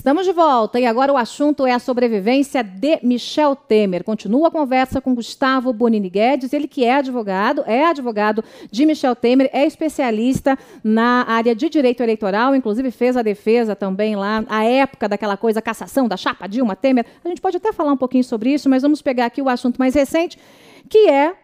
Estamos de volta e agora o assunto é a sobrevivência de Michel Temer. Continua a conversa com Gustavo Bonini Guedes, ele que é advogado de Michel Temer, é especialista na área de direito eleitoral, inclusive fez a defesa também lá, à época daquela coisa, cassação da chapa Dilma Temer. A gente pode até falar um pouquinho sobre isso, mas vamos pegar aqui o assunto mais recente, que é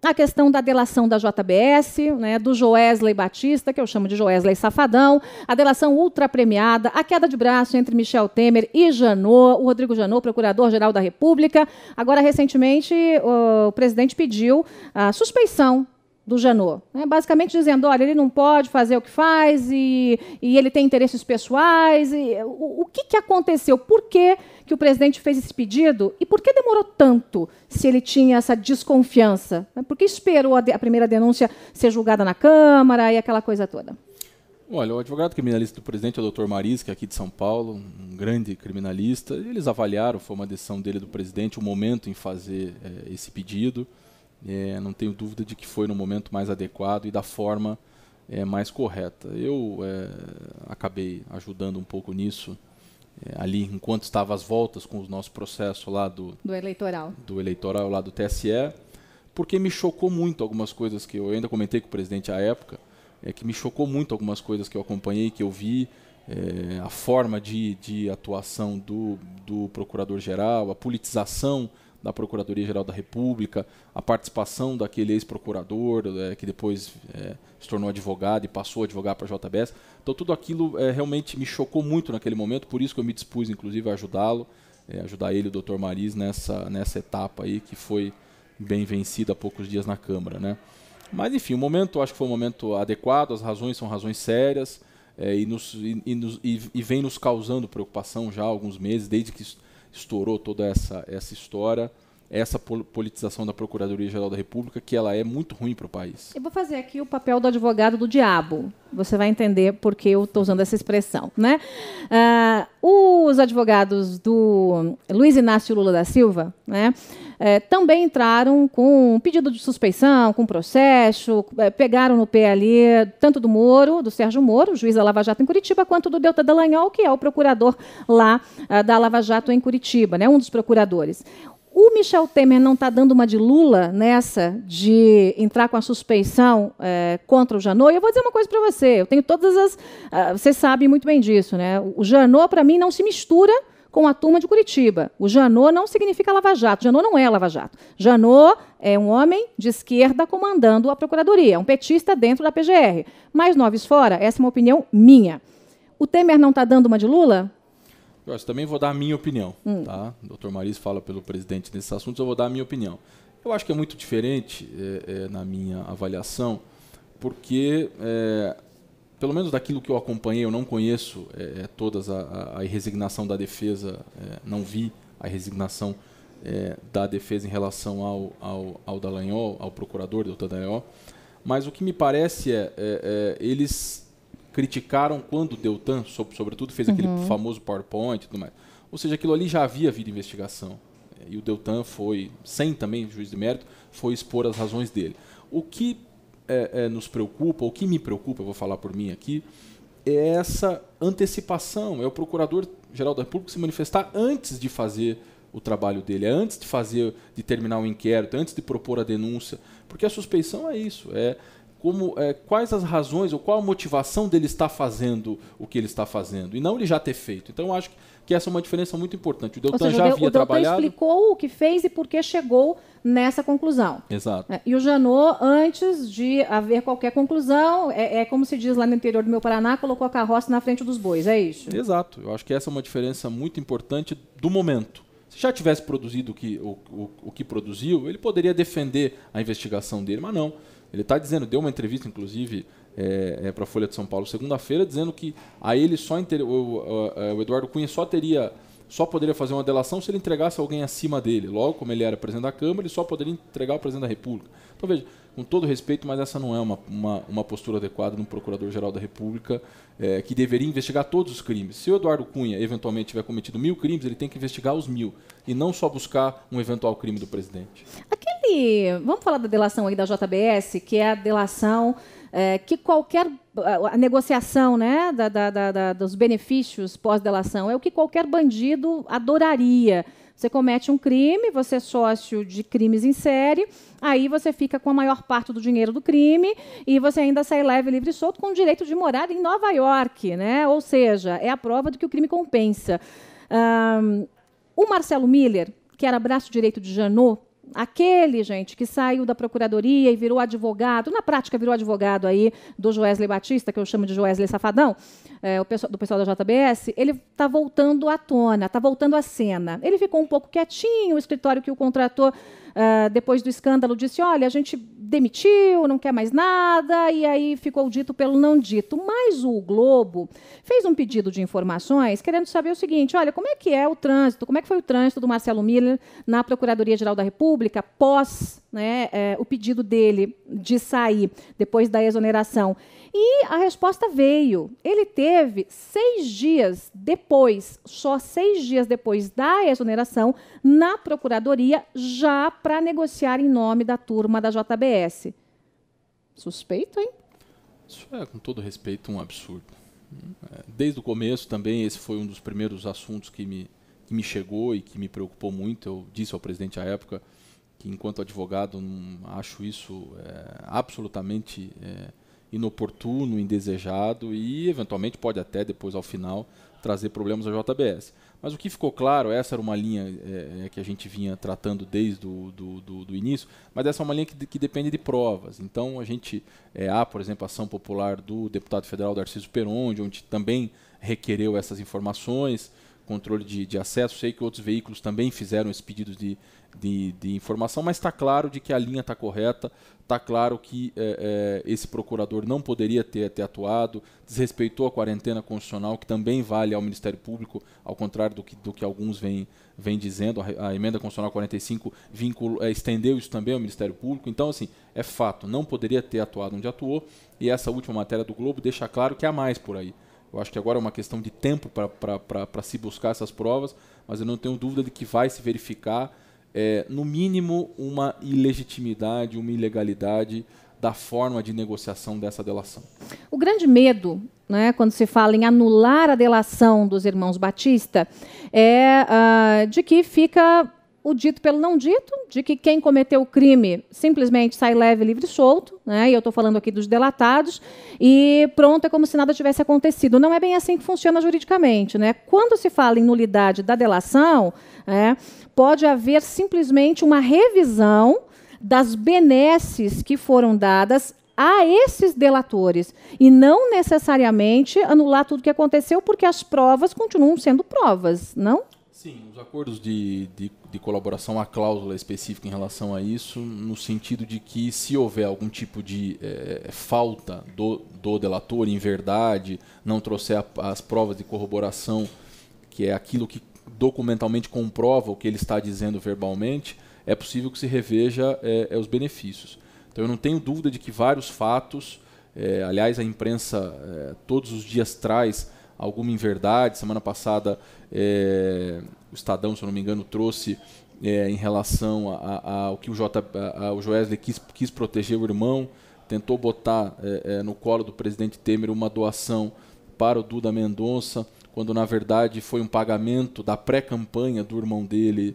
a questão da delação da JBS, né, do Joesley Batista, que eu chamo de Joesley Safadão, a delação ultra premiada, a queda de braço entre Michel Temer e Janot, o Rodrigo Janot, procurador-geral da República. Agora, recentemente, o presidente pediu a suspeição do Janot, né, basicamente dizendo, olha, ele não pode fazer o que faz e ele tem interesses pessoais. O que aconteceu? Por que o presidente fez esse pedido e por que demorou tanto, se ele tinha essa desconfiança? Por que esperou a primeira denúncia ser julgada na Câmara e aquela coisa toda? Olha, o advogado criminalista do presidente é o Dr. Maris, que é aqui de São Paulo, um grande criminalista. Eles avaliaram, foi uma decisão dele, do presidente, o momento em fazer esse pedido. Não tenho dúvida de que foi no momento mais adequado e da forma mais correta. Eu acabei ajudando um pouco nisso, ali, enquanto estava às voltas com o nosso processo lá do eleitoral lá do TSE, porque me chocou muito algumas coisas que eu ainda comentei com o presidente à época, que me chocou muito algumas coisas que eu acompanhei, que eu vi, a forma de atuação do procurador-geral, a politização da Procuradoria-Geral da República, a participação daquele ex-procurador, que depois se tornou advogado e passou a advogar para a JBS. Então, tudo aquilo realmente me chocou muito naquele momento, por isso que eu me dispus, inclusive, a ajudá-lo, ajudar ele, o Dr. Maris, nessa etapa aí, que foi bem vencida há poucos dias na Câmara, né? Mas, enfim, o momento, acho que foi um momento adequado, as razões são razões sérias, e vem nos causando preocupação já há alguns meses, desde que estourou toda essa história, essa politização da Procuradoria-Geral da República, que ela é muito ruim para o país. Eu vou fazer aqui o papel do advogado do diabo. Você vai entender por que eu estou usando essa expressão, né? Os advogados do Luiz Inácio Lula da Silva, né, também entraram com um pedido de suspeição, com processo, pegaram no pé ali, tanto do Sérgio Moro, juiz da Lava Jato em Curitiba, quanto do Deltan Dallagnol, que é o procurador lá da Lava Jato em Curitiba, né, um dos procuradores. O Michel Temer não está dando uma de Lula nessa de entrar com a suspeição contra o Janot? E eu vou dizer uma coisa para você, eu tenho todas as... você sabe muito bem disso, né? O Janot, para mim, não se mistura com a turma de Curitiba. O Janot não significa Lava Jato. Janot não é Lava Jato. Janot é um homem de esquerda comandando a Procuradoria, é um petista dentro da PGR. Mais noves fora, essa é uma opinião minha. O Temer não está dando uma de Lula? Eu também vou dar a minha opinião. Tá? O Dr. Maris fala pelo presidente nesses assuntos, eu vou dar a minha opinião. Eu acho que é muito diferente, na minha avaliação, porque, pelo menos daquilo que eu acompanhei, eu não conheço todas a resignação da defesa, não vi a resignação da defesa em relação ao Dallagnol, ao procurador, Deltan Dallagnol, mas o que me parece eles criticaram quando o Deltan, sobretudo, fez aquele famoso PowerPoint e tudo mais. Ou seja, aquilo ali já havia havido investigação. E o Deltan foi, sem também juiz de mérito, foi expor as razões dele. O que nos preocupa, o que me preocupa, eu vou falar por mim aqui, é essa antecipação, é o Procurador-Geral da República se manifestar antes de fazer o trabalho dele, antes de terminar o inquérito, antes de propor a denúncia, porque a suspeição é isso, quais as razões ou qual a motivação dele estar fazendo o que ele está fazendo, e não ele já ter feito. Então, eu acho que essa é uma diferença muito importante. O Deltan já havia trabalhado... O Deltan explicou o que fez e por que chegou nessa conclusão. Exato. E o Janot, antes de haver qualquer conclusão, como se diz lá no interior do meu Paraná, colocou a carroça na frente dos bois, é isso? Exato. Eu acho que essa é uma diferença muito importante do momento. Se já tivesse produzido o que produziu, ele poderia defender a investigação dele, mas não. Ele está dizendo, deu uma entrevista, inclusive, para a Folha de São Paulo, segunda-feira, dizendo que a ele o Eduardo Cunha só poderia fazer uma delação se ele entregasse alguém acima dele. Logo, como ele era presidente da Câmara, ele só poderia entregar o presidente da República. Então, veja, com todo respeito, mas essa não é uma postura adequada de um Procurador-Geral da República que deveria investigar todos os crimes. Se o Eduardo Cunha, eventualmente, tiver cometido 1000 crimes, ele tem que investigar os 1000 e não só buscar um eventual crime do presidente. Vamos falar da delação aí da JBS, que é a delação que qualquer a negociação, né, dos benefícios pós-delação é o que qualquer bandido adoraria. Você comete um crime, você é sócio de crimes em série, aí você fica com a maior parte do dinheiro do crime e você ainda sai leve, livre e solto com o direito de morar em Nova York, né? Ou seja, é a prova de que o crime compensa. O Marcelo Miller, que era braço direito de Janot, aquele, gente, que saiu da Procuradoria e virou advogado, na prática virou advogado aí do Joesley Batista, que eu chamo de Joesley Safadão, do pessoal da JBS, ele está voltando à tona, está voltando à cena. Ele ficou um pouco quietinho, o escritório que o contratou depois do escândalo disse, olha, a gente demitiu, não quer mais nada, e aí ficou dito pelo não dito. Mas o Globo fez um pedido de informações querendo saber o seguinte, olha, como é que é o trânsito, como é que foi o trânsito do Marcelo Miller na Procuradoria-Geral da República pós, né, o pedido dele de sair depois da exoneração. E a resposta veio. Ele teve 6 dias depois, só 6 dias depois da exoneração, na Procuradoria, já para negociar em nome da turma da JBS. Suspeito, hein? Isso é, com todo respeito, um absurdo. Desde o começo também, esse foi um dos primeiros assuntos que me chegou e que me preocupou muito. Eu disse ao presidente à época que, enquanto advogado, acho isso absolutamente inoportuno, indesejado e, eventualmente, pode até, depois, ao final, trazer problemas à JBS. Mas o que ficou claro, essa era uma linha que a gente vinha tratando desde do início, mas essa é uma linha que depende de provas. Então, a gente há, por exemplo, a ação popular do deputado federal Darciso Perondi, onde também requereu essas informações, controle de acesso. Sei que outros veículos também fizeram esse pedido de informação, mas está claro de que a linha está correta, está claro que esse procurador não poderia ter atuado, desrespeitou a quarentena constitucional, que também vale ao Ministério Público, ao contrário do que alguns vêm dizendo. A emenda constitucional 45 estendeu isso também ao Ministério Público. Então, assim, é fato, não poderia ter atuado onde atuou, e essa última matéria do Globo deixa claro que há mais por aí. Eu acho que agora é uma questão de tempo para se buscar essas provas, mas eu não tenho dúvida de que vai se verificar, no mínimo, uma ilegitimidade, uma ilegalidade da forma de negociação dessa delação. O grande medo, né, quando se fala em anular a delação dos irmãos Batista, é de que fica o dito pelo não dito, de que quem cometeu o crime simplesmente sai leve, livre e solto, né? E eu estou falando aqui dos delatados, e pronto, é como se nada tivesse acontecido. Não é bem assim que funciona juridicamente, né? Quando se fala em nulidade da delação, pode haver simplesmente uma revisão das benesses que foram dadas a esses delatores, e não necessariamente anular tudo o que aconteceu, porque as provas continuam sendo provas, não? Sim, os acordos de colaboração, há cláusula específica em relação a isso, no sentido de que, se houver algum tipo de falta do delator, em verdade, não trouxer as provas de corroboração, que é aquilo que documentalmente comprova o que ele está dizendo verbalmente, é possível que se reveja os benefícios. Então, eu não tenho dúvida de que vários fatos, aliás, a imprensa todos os dias traz alguma inverdade. Semana passada, o Estadão, se eu não me engano, trouxe em relação ao que o Joesley quis proteger o irmão, tentou botar no colo do presidente Temer uma doação para o Duda Mendonça, quando na verdade foi um pagamento da pré-campanha do irmão dele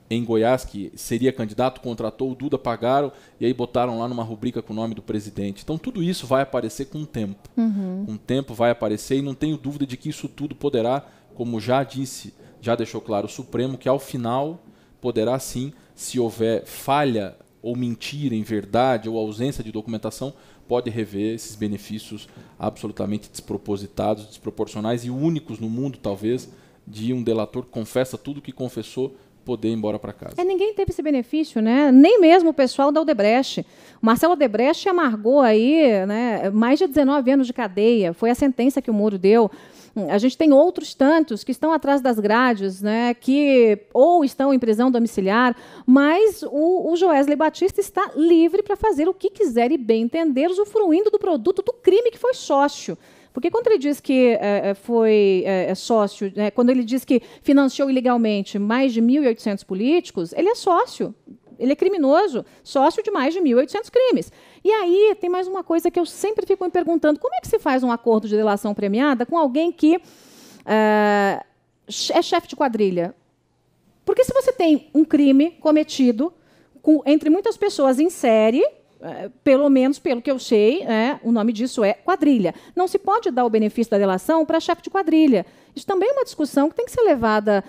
em Goiás, que seria candidato, contratou o Duda, pagaram, e aí botaram lá numa rubrica com o nome do presidente. Então tudo isso vai aparecer com o tempo. Com o tempo vai aparecer, e não tenho dúvida de que isso tudo poderá, como já disse, já deixou claro o Supremo, que ao final poderá sim, se houver falha ou mentira em verdade ou ausência de documentação, pode rever esses benefícios absolutamente despropositados, desproporcionais e únicos no mundo, talvez, de um delator que confessa tudo o que confessou poder ir embora para casa. Ninguém teve esse benefício, né? Nem mesmo o pessoal da Odebrecht. O Marcelo Odebrecht amargou aí, né, mais de 19 anos de cadeia. Foi a sentença que o Moro deu. A gente tem outros tantos que estão atrás das grades, né, que ou estão em prisão domiciliar, mas o Joesley Batista está livre para fazer o que quiser e bem entender, usufruindo do produto do crime que foi sócio. Porque quando ele diz que foi sócio, quando ele diz que financiou ilegalmente mais de 1.800 políticos, ele é sócio Ele é criminoso, sócio de mais de 1.800 crimes. E aí tem mais uma coisa que eu sempre fico me perguntando, como é que se faz um acordo de delação premiada com alguém que é chefe de quadrilha? Porque se você tem um crime cometido entre muitas pessoas em série, pelo menos pelo que eu sei, o nome disso é quadrilha. Não se pode dar o benefício da delação para chefe de quadrilha. Isso também é uma discussão que tem que ser levada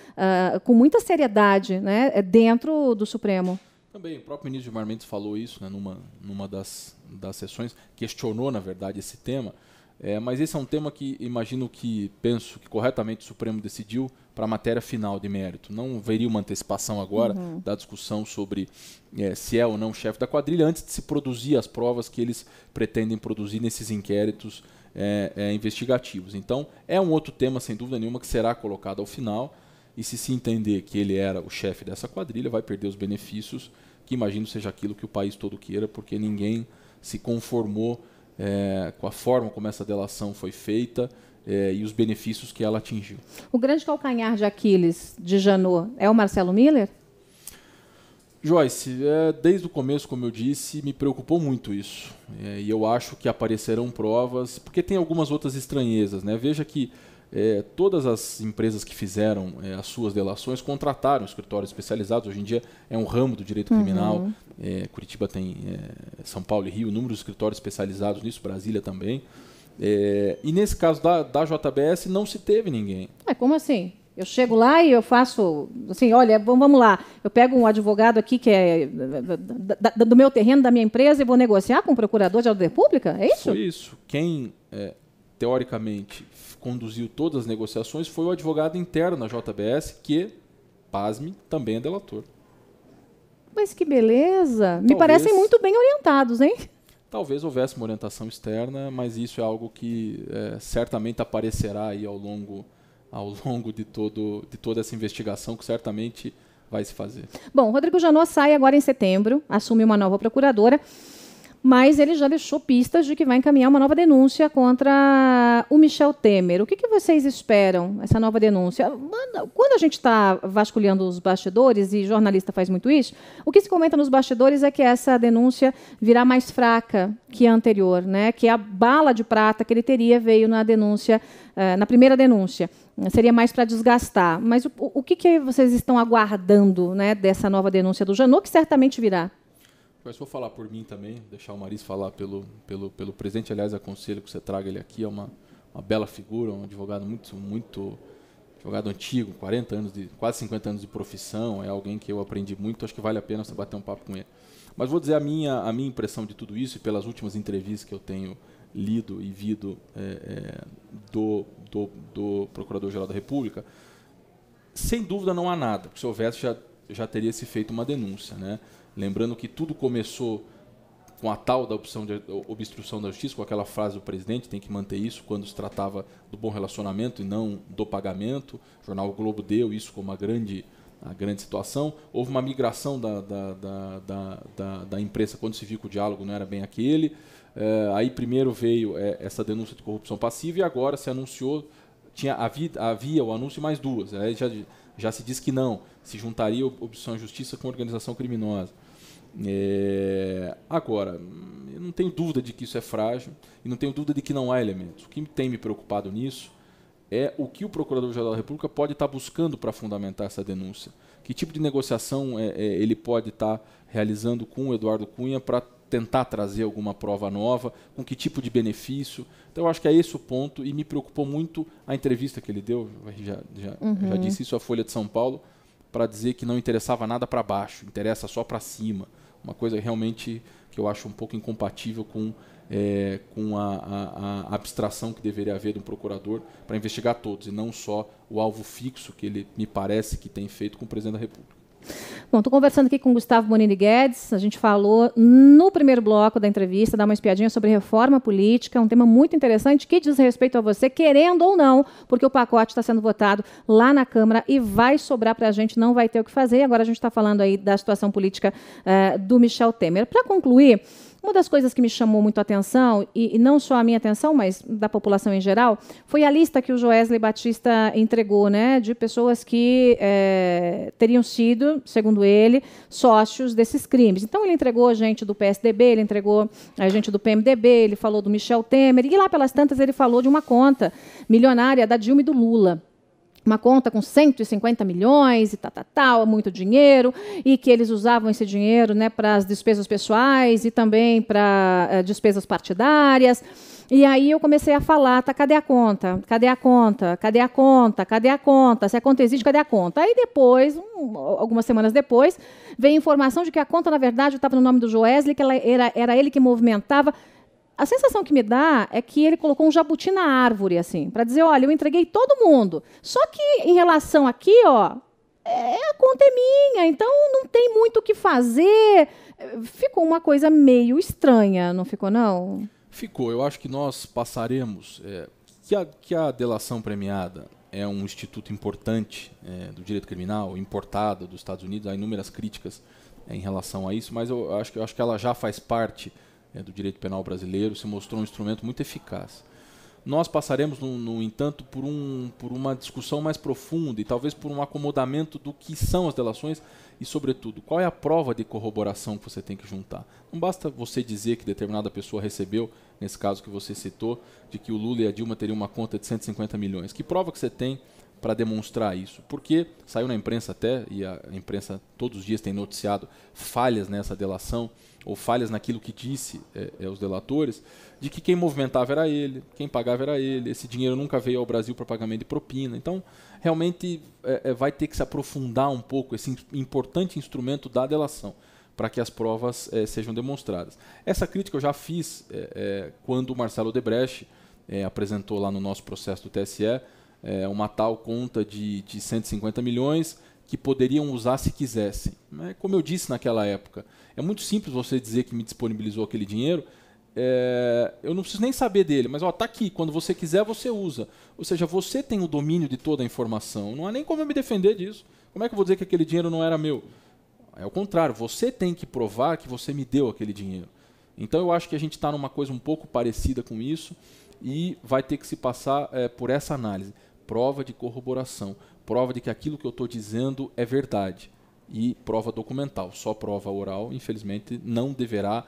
com muita seriedade, né, dentro do Supremo. Também, o próprio ministro Gilmar Mendes falou isso, né, numa das sessões, questionou, na verdade, esse tema. Mas esse é um tema que penso que corretamente o Supremo decidiu para a matéria final de mérito. Não haveria uma antecipação agora da discussão sobre se é ou não chefe da quadrilha, antes de se produzir as provas que eles pretendem produzir nesses inquéritos investigativos. Então, é um outro tema, sem dúvida nenhuma, que será colocado ao final, e se entender que ele era o chefe dessa quadrilha, vai perder os benefícios, que imagino seja aquilo que o país todo queira, porque ninguém se conformou com a forma como essa delação foi feita e os benefícios que ela atingiu. O grande calcanhar de Aquiles de Janot é o Marcelo Miller? Joyce, desde o começo, como eu disse, me preocupou muito isso. E eu acho que aparecerão provas, porque tem algumas outras estranhezas, né? Veja que todas as empresas que fizeram as suas delações contrataram escritórios especializados. Hoje em dia é um ramo do direito criminal. Curitiba tem, São Paulo e Rio, inúmeros escritórios especializados nisso, Brasília também. E nesse caso da JBS não se teve ninguém. Como assim? Eu chego lá e eu faço, assim, olha, vamos lá, eu pego um advogado aqui que é do meu terreno, da minha empresa, e vou negociar com o procurador de Ordem Pública? É isso? Foi isso. Quem, teoricamente, conduziu todas as negociações foi o advogado interno na JBS, que, pasme, também é delator. Mas que beleza! Me parecem muito bem orientados, hein? Talvez houvesse uma orientação externa, mas isso é algo que certamente aparecerá aí ao longo de toda essa investigação, que certamente vai se fazer. Bom, Rodrigo Janot sai agora em setembro, assume uma nova procuradora, mas ele já deixou pistas de que vai encaminhar uma nova denúncia contra o Michel Temer. O que vocês esperam, essa nova denúncia? Quando a gente está vasculhando os bastidores, e jornalista faz muito isso, o que se comenta nos bastidores é que essa denúncia virá mais fraca que a anterior, né? Que a bala de prata que ele teria veio na denúncia, na primeira denúncia. Seria mais para desgastar. Mas o que vocês estão aguardando, né, dessa nova denúncia do Janot, que certamente virá? Mas vou falar por mim também, deixar o Maris falar pelo presidente. Aliás, aconselho que você traga ele aqui, é uma bela figura, um advogado muito advogado antigo, 40 anos, quase 50 anos de profissão, é alguém que eu aprendi muito, acho que vale a pena você bater um papo com ele. Mas vou dizer a minha impressão de tudo isso, e pelas últimas entrevistas que eu tenho lido e visto do Procurador-Geral da República, sem dúvida não há nada, porque se houvesse já teria se feito uma denúncia, né? Lembrando que tudo começou com a tal da obstrução da justiça, com aquela frase do presidente, tem que manter isso quando se tratava do bom relacionamento e não do pagamento. O jornal o Globo deu isso como a grande situação. Houve uma migração da imprensa quando se viu que o diálogo não era bem aquele. Aí primeiro veio essa denúncia de corrupção passiva e agora se anunciou, havia o anúncio mais duas. Aí já se diz que não, se juntaria obstrução à justiça com organização criminosa. Agora, eu não tenho dúvida de que isso é frágil e não tenho dúvida de que não há elementos. O que tem me preocupado nisso é o que o Procurador-Geral da República pode estar buscando para fundamentar essa denúncia. Que tipo de negociação ele pode estar realizando com o Eduardo Cunha para tentar trazer alguma prova nova, com que tipo de benefício. Então, eu acho que é esse o ponto, e me preocupou muito a entrevista que ele deu, já disse isso à Folha de São Paulo, para dizer que não interessava nada para baixo, interessa só para cima. Uma coisa realmente que eu acho um pouco incompatível com a abstração que deveria haver de um procurador para investigar todos, e não só o alvo fixo que ele me parece que tem feito com o presidente da República. Bom, estou conversando aqui com Gustavo Bonini Guedes. A gente falou no primeiro bloco da entrevista, dá uma espiadinha sobre reforma política, um tema muito interessante que diz respeito a você, querendo ou não, porque o pacote está sendo votado lá na Câmara e vai sobrar para a gente, não vai ter o que fazer. Agora a gente está falando aí da situação política do Michel Temer. Para concluir, Uma das coisas que me chamou muito a atenção, e não só a minha atenção, mas da população em geral, foi a lista que o Joesley Batista entregou, né, de pessoas que teriam sido, segundo ele, sócios desses crimes. Então, ele entregou gente do PSDB, ele entregou gente do PMDB, ele falou do Michel Temer, e lá pelas tantas ele falou de uma conta milionária da Dilma e do Lula. Uma conta com 150 milhões e tal, muito dinheiro, e que eles usavam esse dinheiro, né, para as despesas pessoais e também para despesas partidárias. E aí eu comecei a falar, tá, cadê a conta? Cadê a conta? Cadê a conta? Cadê a conta? Se a conta existe, cadê a conta? Aí depois, algumas semanas depois, veio a informação de que a conta, na verdade, estava no nome do Joesley, que era ele que movimentava. A sensação que me dá é que ele colocou um jabuti na árvore, assim, para dizer, olha, eu entreguei todo mundo. Só que, em relação aqui, ó, a conta é minha, então não tem muito o que fazer. Ficou uma coisa meio estranha, não ficou, não? Ficou. Eu acho que nós passaremos... que a delação premiada é um instituto importante do direito criminal, importado dos Estados Unidos, há inúmeras críticas em relação a isso, mas eu acho que ela já faz parte do direito penal brasileiro, se mostrou um instrumento muito eficaz. Nós passaremos, no entanto, por uma discussão mais profunda e talvez por um acomodamento do que são as delações e, sobretudo, qual é a prova de corroboração que você tem que juntar. Não basta você dizer que determinada pessoa recebeu, nesse caso que você citou, de que o Lula e a Dilma teriam uma conta de 150 milhões. Que prova que você tem para demonstrar isso? Porque saiu na imprensa até, e a imprensa todos os dias tem noticiado falhas nessa delação, ou falhas naquilo que disse os delatores, de que quem movimentava era ele, quem pagava era ele, esse dinheiro nunca veio ao Brasil para pagamento de propina. Então, realmente, vai ter que se aprofundar um pouco esse importante instrumento da delação, para que as provas sejam demonstradas. Essa crítica eu já fiz quando o Marcelo Odebrecht apresentou lá no nosso processo do TSE uma tal conta de 150 milhões, que poderiam usar se quisessem. Como eu disse naquela época, é muito simples você dizer que me disponibilizou aquele dinheiro, eu não preciso nem saber dele, mas está aqui, quando você quiser você usa. Ou seja, você tem o domínio de toda a informação, não há nem como eu me defender disso. Como é que eu vou dizer que aquele dinheiro não era meu? É o contrário, você tem que provar que você me deu aquele dinheiro. Então eu acho que a gente está numa coisa um pouco parecida com isso e vai ter que se passar por essa análise. Prova de corroboração, prova de que aquilo que eu estou dizendo é verdade e prova documental. Só prova oral, infelizmente, não deverá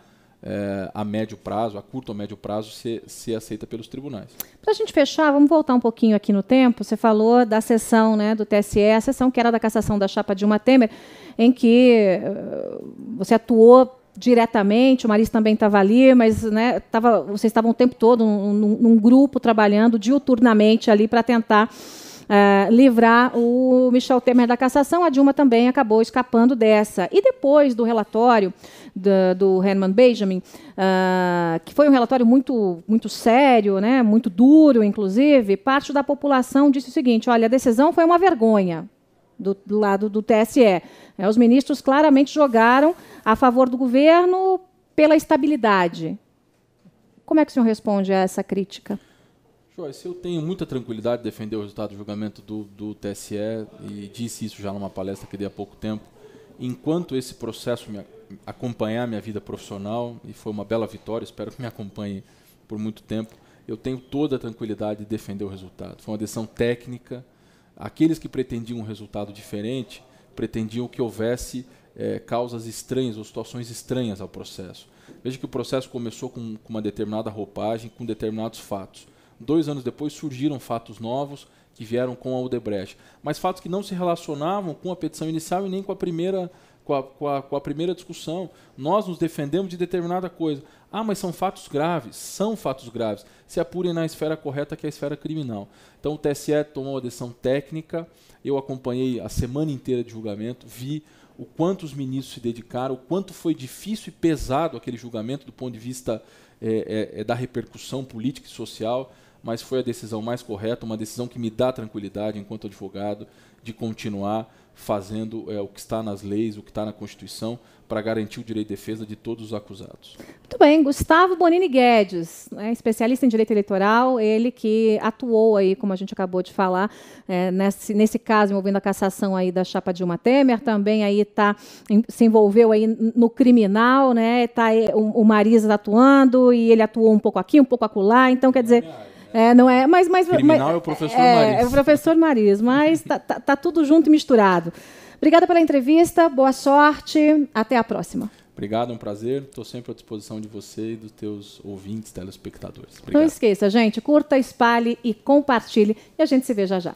a médio prazo, a curto ou médio prazo, ser aceita pelos tribunais. Para a gente fechar, vamos voltar um pouquinho aqui no tempo. Você falou da sessão, né, do TSE, a sessão que era da cassação da chapa Dilma Temer, em que você atuou diretamente, o Maris também estava ali, mas, né, vocês estavam o tempo todo num grupo trabalhando diuturnamente ali para tentar livrar o Michel Temer da cassação. A Dilma também acabou escapando dessa. E depois do relatório do Herman Benjamin, que foi um relatório muito, muito sério, né, muito duro, inclusive, parte da população disse o seguinte: olha, a decisão foi uma vergonha do lado do TSE. Os ministros claramente jogaram a favor do governo pela estabilidade. Como é que o senhor responde a essa crítica? Joyce, eu tenho muita tranquilidade de defender o resultado do julgamento do TSE e disse isso já numa palestra que dei há pouco tempo. Enquanto esse processo acompanhar minha vida profissional, e foi uma bela vitória, espero que me acompanhe por muito tempo, eu tenho toda a tranquilidade de defender o resultado. Foi uma decisão técnica. Aqueles que pretendiam um resultado diferente pretendiam que houvesse causas estranhas ou situações estranhas ao processo. Veja que o processo começou com uma determinada roupagem, com determinados fatos. 2 anos depois surgiram fatos novos que vieram com a Odebrecht, mas fatos que não se relacionavam com a petição inicial e nem com a primeira discussão. Nós nos defendemos de determinada coisa. Mas são fatos graves. São fatos graves. Se apurem na esfera correta, que é a esfera criminal. Então o TSE tomou uma decisão técnica. Eu acompanhei a semana inteira de julgamento, vi o quanto os ministros se dedicaram, o quanto foi difícil e pesado aquele julgamento do ponto de vista da repercussão política e social. mas foi a decisão mais correta, uma decisão que me dá tranquilidade enquanto advogado de continuar fazendo o que está nas leis, o que está na Constituição, para garantir o direito de defesa de todos os acusados. Muito bem, Gustavo Bonini Guedes, especialista em direito eleitoral, ele que atuou aí, como a gente acabou de falar, nesse caso envolvendo a cassação aí da chapa Dilma Temer, também aí se envolveu aí no criminal, né? Tá o Marisa atuando e ele atuou um pouco aqui, um pouco acolá, então quer dizer, não é, mas criminal é o professor Marisa. É o professor Marisa, mas tá tudo junto e misturado. Obrigada pela entrevista, boa sorte, até a próxima. Obrigado, é um prazer, estou sempre à disposição de você e dos teus ouvintes, telespectadores. Obrigado. Não esqueça, gente, curta, espalhe e compartilhe e a gente se vê já já.